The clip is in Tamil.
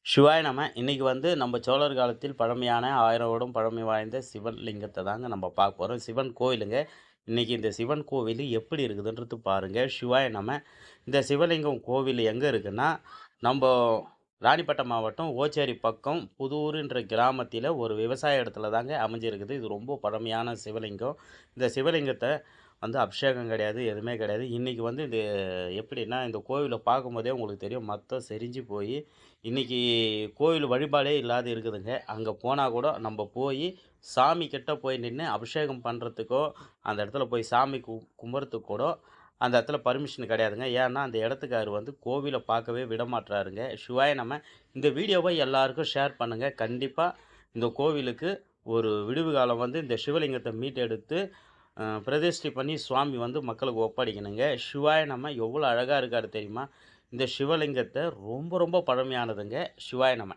சிவாய நம! இன்னைக்கு வந்து நம்ம சோழர் காலத்தில் பழமையான 1000 வருடம் பழமை வாய்ந்த சிவன் லிங்கத்த தாங்க நம்ம பார்க்க போறோம். சிவன் கோயிலுங்க. இன்னைக்கு இந்த சிவன் கோவிலு எப்படி இருக்குதுன்றது பாருங்க. சிவாய நம! இந்த சிவலிங்கம் கோவில் எங்க இருக்குன்னா, நம்ப ராணிப்பட்டம் மாவட்டம் ஓச்சேரி பக்கம் புதூருன்ற கிராமத்தில ஒரு விவசாய இடத்துல தாங்க அமைஞ்சிருக்குது. இது ரொம்ப பழமையான சிவலிங்கம். இந்த சிவலிங்கத்த வந்து அபிஷேகம் கிடையாது, எதுவுமே கிடையாது. இன்னைக்கு வந்து இது எப்படின்னா, இந்த கோவில பார்க்கும்போதே உங்களுக்கு தெரியும். மொத்தம் செறிஞ்சு போயி, இன்னைக்கு கோவில் வழிபாடே இல்லாத இருக்குதுங்க. அங்க போனா கூட நம்ப போயி, சாமி கிட்ட போய் நின்னு அபிஷேகம் பண்றதுக்கோ, அந்த இடத்துல போய் சாமி கும்புறதுக்கு கூட, அந்த இடத்துல பர்மிஷன் கிடையாதுங்க. ஏன்னா, அந்த இடத்துக்காரு வந்து கோவில பார்க்கவே விடமாட்றாருங்க. சிவாய நம! இந்த வீடியோவ எல்லாருக்கும் ஷேர் பண்ணுங்க. கண்டிப்பா இந்த கோவிலுக்கு ஒரு விடிவு காலம் வந்து இந்த சிவலிங்கத்த மீட்டெடுத்து பிரதிஷ்டை பண்ணி சுவாமி வந்து மக்களுக்கு ஒப்படைக்கணுங்க. சிவாய நம! எவ்வளோ அழகா இருக்காரு தெரியுமா? இந்த சிவலிங்கத்த ரொம்ப ரொம்ப பழமையானதுங்க. சிவாய நம!